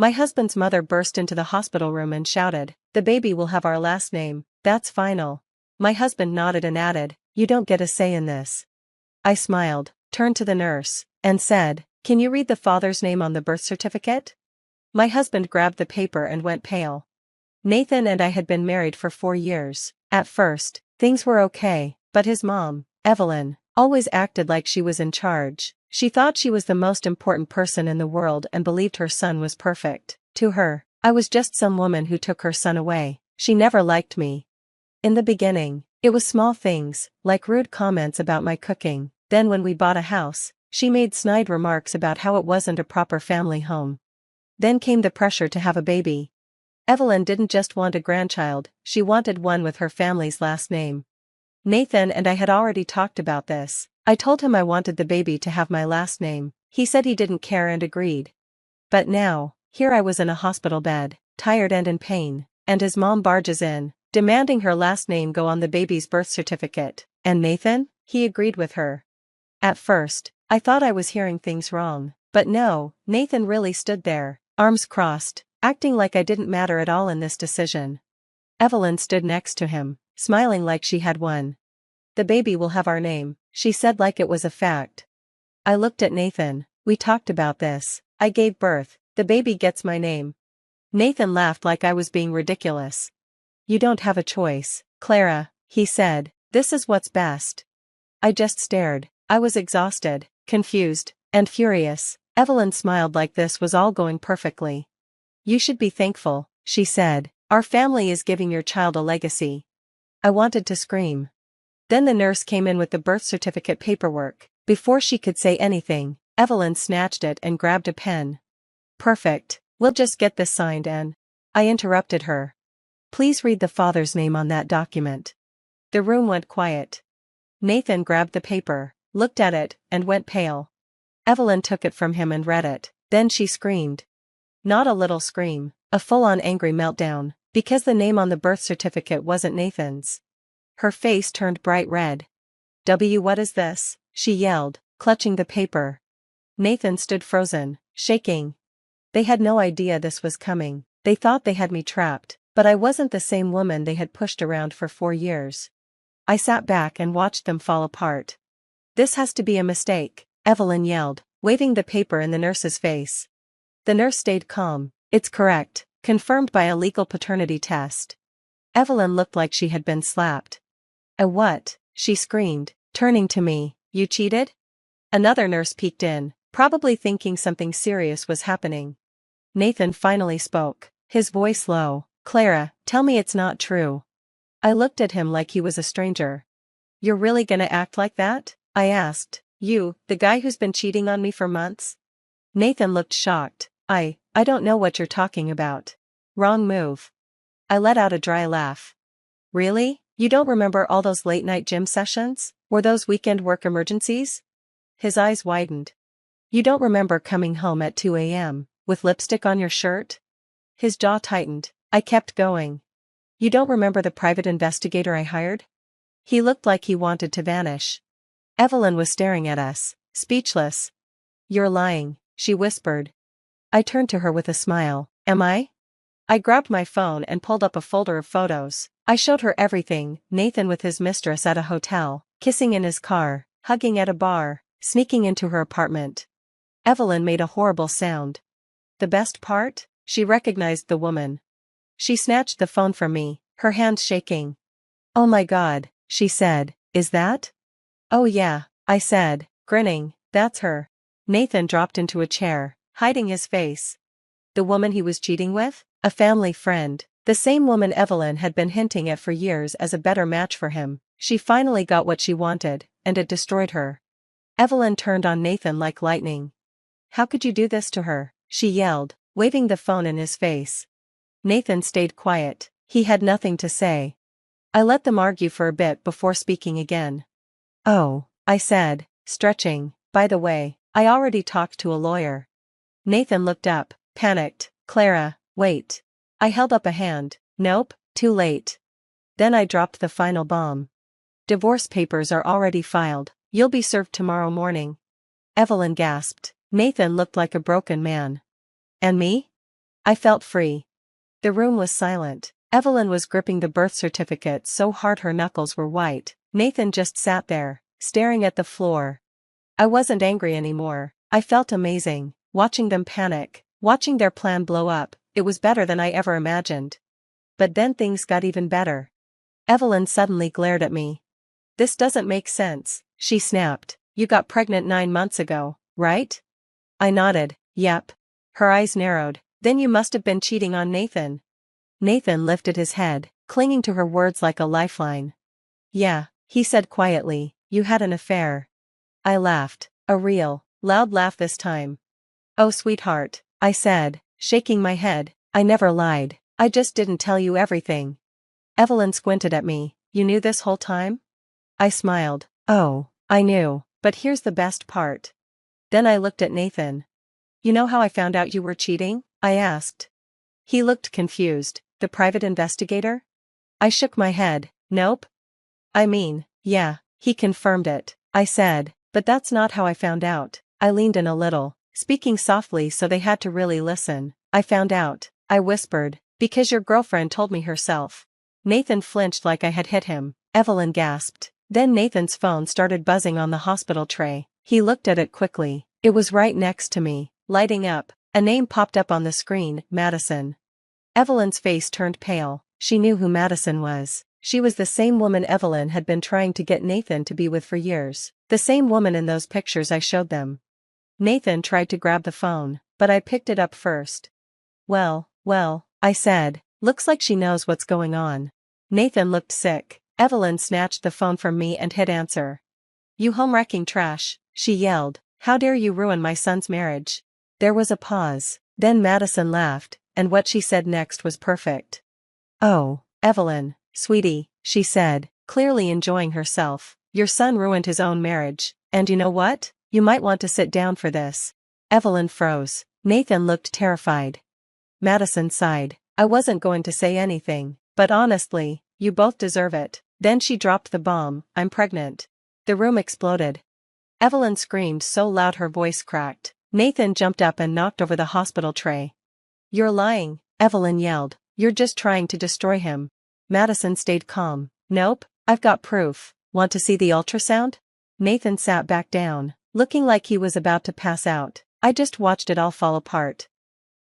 My husband's mother burst into the hospital room and shouted, "The baby will have our last name, that's final." My husband nodded and added, "You don't get a say in this." I smiled, turned to the nurse, and said, "Can you read the father's name on the birth certificate?" My husband grabbed the paper and went pale. Nathan and I had been married for 4 years. At first, things were okay, but his mom, Evelyn, always acted like she was in charge. She thought she was the most important person in the world and believed her son was perfect. To her, I was just some woman who took her son away. She never liked me. In the beginning, it was small things, like rude comments about my cooking. Then when we bought a house, she made snide remarks about how it wasn't a proper family home. Then came the pressure to have a baby. Evelyn didn't just want a grandchild, she wanted one with her family's last name. Nathan and I had already talked about this. I told him I wanted the baby to have my last name. He said he didn't care and agreed. But now, here I was in a hospital bed, tired and in pain, and his mom barges in, demanding her last name go on the baby's birth certificate. And Nathan? He agreed with her. At first, I thought I was hearing things wrong. But no, Nathan really stood there, arms crossed, acting like I didn't matter at all in this decision. Evelyn stood next to him, smiling like she had won. "The baby will have our name," she said like it was a fact. I looked at Nathan. "We talked about this. I gave birth. The baby gets my name." Nathan laughed like I was being ridiculous. "You don't have a choice, Clara," he said. "This is what's best." I just stared. I was exhausted, confused, and furious. Evelyn smiled like this was all going perfectly. "You should be thankful," she said. "Our family is giving your child a legacy." I wanted to scream. Then the nurse came in with the birth certificate paperwork. Before she could say anything, Evelyn snatched it and grabbed a pen. "Perfect. We'll just get this signed and—" I interrupted her. "Please read the father's name on that document." The room went quiet. Nathan grabbed the paper, looked at it, and went pale. Evelyn took it from him and read it. Then she screamed. Not a little scream, a full-on angry meltdown, because the name on the birth certificate wasn't Nathan's. Her face turned bright red. What is this?" she yelled, clutching the paper. Nathan stood frozen, shaking. They had no idea this was coming. They thought they had me trapped, but I wasn't the same woman they had pushed around for 4 years. I sat back and watched them fall apart. "This has to be a mistake," Evelyn yelled, waving the paper in the nurse's face. The nurse stayed calm. "It's correct, confirmed by a legal paternity test." Evelyn looked like she had been slapped. "A what?" she screamed, turning to me. "You cheated?" Another nurse peeked in, probably thinking something serious was happening. Nathan finally spoke, his voice low. "Clara, tell me it's not true." I looked at him like he was a stranger. "You're really gonna act like that?" I asked. "You, the guy who's been cheating on me for months?" Nathan looked shocked. I don't know what you're talking about." "Wrong move." I let out a dry laugh. "Really? You don't remember all those late-night gym sessions? Or those weekend work emergencies?" His eyes widened. "You don't remember coming home at 2 a.m., with lipstick on your shirt?" His jaw tightened. I kept going. "You don't remember the private investigator I hired?" He looked like he wanted to vanish. Evelyn was staring at us, speechless. "You're lying," she whispered. I turned to her with a smile. "Am I?" I grabbed my phone and pulled up a folder of photos. I showed her everything: Nathan with his mistress at a hotel, kissing in his car, hugging at a bar, sneaking into her apartment. Evelyn made a horrible sound. The best part? She recognized the woman. She snatched the phone from me, her hands shaking. "Oh my God," she said, "is that?" "Oh yeah," I said, grinning, "that's her." Nathan dropped into a chair, hiding his face. The woman he was cheating with? A family friend. The same woman Evelyn had been hinting at for years as a better match for him. She finally got what she wanted, and it destroyed her. Evelyn turned on Nathan like lightning. "How could you do this to her?" she yelled, waving the phone in his face. Nathan stayed quiet. He had nothing to say. I let them argue for a bit before speaking again. "Oh," I said, stretching. "By the way, I already talked to a lawyer." Nathan looked up, panicked. "Clara, wait." I held up a hand. "Nope, too late." Then I dropped the final bomb. "Divorce papers are already filed. You'll be served tomorrow morning." Evelyn gasped. Nathan looked like a broken man. "And me?" I felt free. The room was silent. Evelyn was gripping the birth certificate so hard her knuckles were white. Nathan just sat there, staring at the floor. I wasn't angry anymore. I felt amazing, watching them panic, watching their plan blow up. It was better than I ever imagined. But then things got even better. Evelyn suddenly glared at me. "This doesn't make sense," she snapped. "You got pregnant 9 months ago, right?" I nodded. "Yep." Her eyes narrowed. "Then you must have been cheating on Nathan." Nathan lifted his head, clinging to her words like a lifeline. "Yeah," he said quietly, "you had an affair." I laughed, a real, loud laugh this time. "Oh sweetheart," I said, shaking my head, "I never lied, I just didn't tell you everything." Evelyn squinted at me. "You knew this whole time?" I smiled. "Oh, I knew, but here's the best part." Then I looked at Nathan. "You know how I found out you were cheating?" I asked. He looked confused. "The private investigator?" I shook my head. "Nope." "I mean, yeah," he confirmed it. I said, "But that's not how I found out." I leaned in a little, speaking softly so they had to really listen. "I found out," I whispered, "because your girlfriend told me herself." Nathan flinched like I had hit him. Evelyn gasped. Then Nathan's phone started buzzing on the hospital tray. He looked at it quickly. It was right next to me, lighting up. A name popped up on the screen, Madison. Evelyn's face turned pale. She knew who Madison was. She was the same woman Evelyn had been trying to get Nathan to be with for years. The same woman in those pictures I showed them. Nathan tried to grab the phone, but I picked it up first. Well, I said, "Looks like she knows what's going on." Nathan looked sick. Evelyn snatched the phone from me and hit answer. "You home-wrecking trash," she yelled. "How dare you ruin my son's marriage?" There was a pause. Then Madison laughed, and what she said next was perfect. "Oh, Evelyn, sweetie," she said, clearly enjoying herself. "Your son ruined his own marriage, and you know what? You might want to sit down for this." Evelyn froze. Nathan looked terrified. Madison sighed. "I wasn't going to say anything, but honestly, you both deserve it." Then she dropped the bomb. "I'm pregnant." The room exploded. Evelyn screamed so loud her voice cracked. Nathan jumped up and knocked over the hospital tray. "You're lying," Evelyn yelled. "You're just trying to destroy him." Madison stayed calm. "Nope, I've got proof. Want to see the ultrasound?" Nathan sat back down, looking like he was about to pass out. I just watched it all fall apart.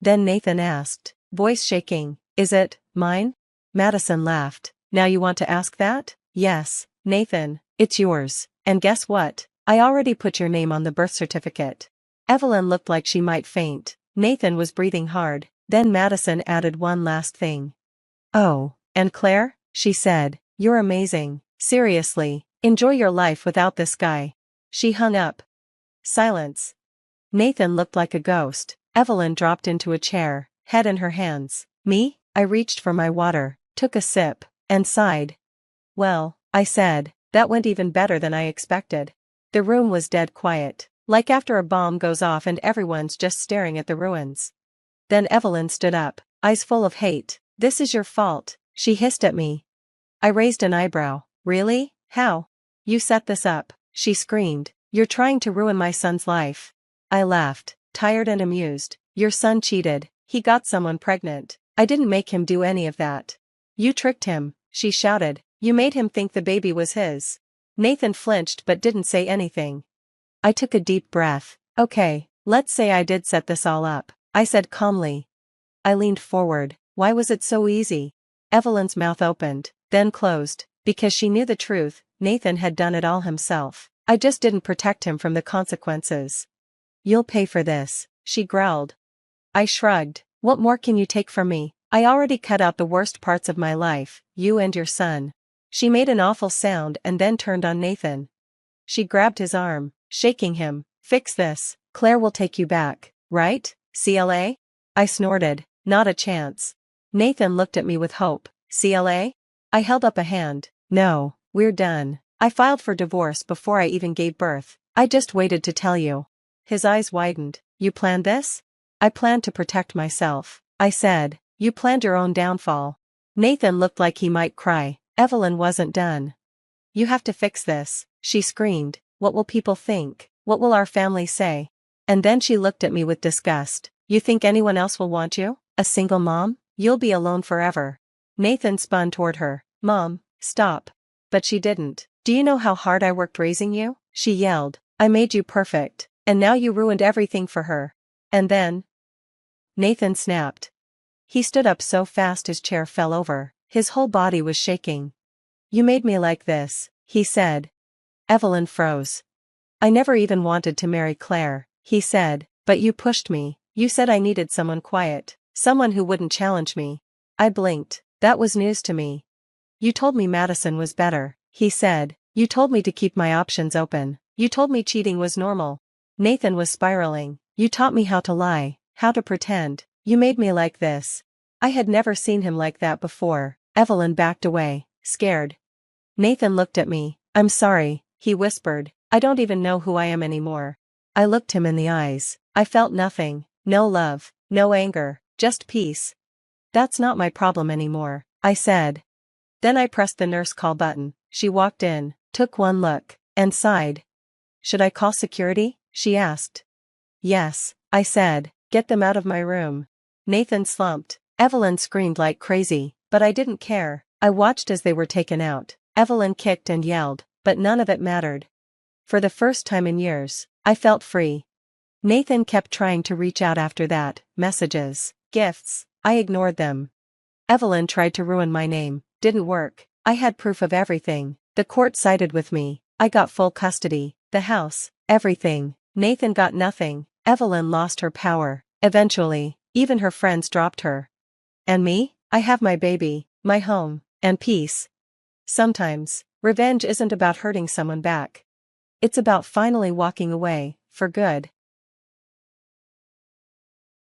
Then Nathan asked, voice shaking, "Is it mine?" Madison laughed. "Now you want to ask that?" "Yes, Nathan, it's yours. And guess what? I already put your name on the birth certificate." Evelyn looked like she might faint. Nathan was breathing hard. Then Madison added one last thing. "Oh, and Claire," she said, "you're amazing. Seriously, enjoy your life without this guy." She hung up. Silence. Nathan looked like a ghost. Evelyn dropped into a chair, head in her hands. Me? I reached for my water, took a sip, and sighed. "Well," I said, "that went even better than I expected." The room was dead quiet, like after a bomb goes off and everyone's just staring at the ruins. Then Evelyn stood up, eyes full of hate. "This is your fault," she hissed at me. I raised an eyebrow. "Really? How?" "You set this up," she screamed. "You're trying to ruin my son's life." I laughed, tired and amused. "Your son cheated. He got someone pregnant. I didn't make him do any of that." "You tricked him," she shouted. "You made him think the baby was his." Nathan flinched but didn't say anything. I took a deep breath. "Okay, let's say I did set this all up," I said calmly. I leaned forward. "Why was it so easy?" Evelyn's mouth opened, then closed. "Because she knew the truth, Nathan had done it all himself. I just didn't protect him from the consequences." "You'll pay for this," she growled. I shrugged. "What more can you take from me? I already cut out the worst parts of my life, you and your son." She made an awful sound and then turned on Nathan. She grabbed his arm, shaking him. "Fix this. Claire will take you back, right, CLA?" I snorted. "Not a chance." Nathan looked at me with hope. "CLA?" I held up a hand. "No, we're done. I filed for divorce before I even gave birth. I just waited to tell you." His eyes widened. "You planned this?" "I planned to protect myself," I said. "You planned your own downfall." Nathan looked like he might cry. Evelyn wasn't done. "You have to fix this," she screamed. "What will people think? What will our family say?" And then she looked at me with disgust. "You think anyone else will want you?" A single mom? You'll be alone forever. Nathan spun toward her. Mom, stop. But she didn't. Do you know how hard I worked raising you? She yelled. I made you perfect. And now you ruined everything for her. And then? Nathan snapped. He stood up so fast his chair fell over. His whole body was shaking. You made me like this, he said. Evelyn froze. I never even wanted to marry Claire, he said, but you pushed me. You said I needed someone quiet, someone who wouldn't challenge me. I blinked. That was news to me. You told me Madison was better, he said. You told me to keep my options open. You told me cheating was normal. Nathan was spiraling. You taught me how to lie, how to pretend. You made me like this. I had never seen him like that before. Evelyn backed away, scared. Nathan looked at me. I'm sorry, he whispered. I don't even know who I am anymore. I looked him in the eyes. I felt nothing. No love, no anger, just peace. That's not my problem anymore, I said. Then I pressed the nurse call button. She walked in, took one look, and sighed. Should I call security? She asked. Yes, I said. Get them out of my room. Nathan slumped. Evelyn screamed like crazy, but I didn't care. I watched as they were taken out. Evelyn kicked and yelled, but none of it mattered. For the first time in years, I felt free. Nathan kept trying to reach out after that, messages, gifts. I ignored them. Evelyn tried to ruin my name, didn't work. I had proof of everything. The court sided with me. I got full custody, the house, everything. Nathan got nothing. Evelyn lost her power. Eventually, even her friends dropped her. And me? I have my baby, my home, and peace. Sometimes, revenge isn't about hurting someone back. It's about finally walking away, for good.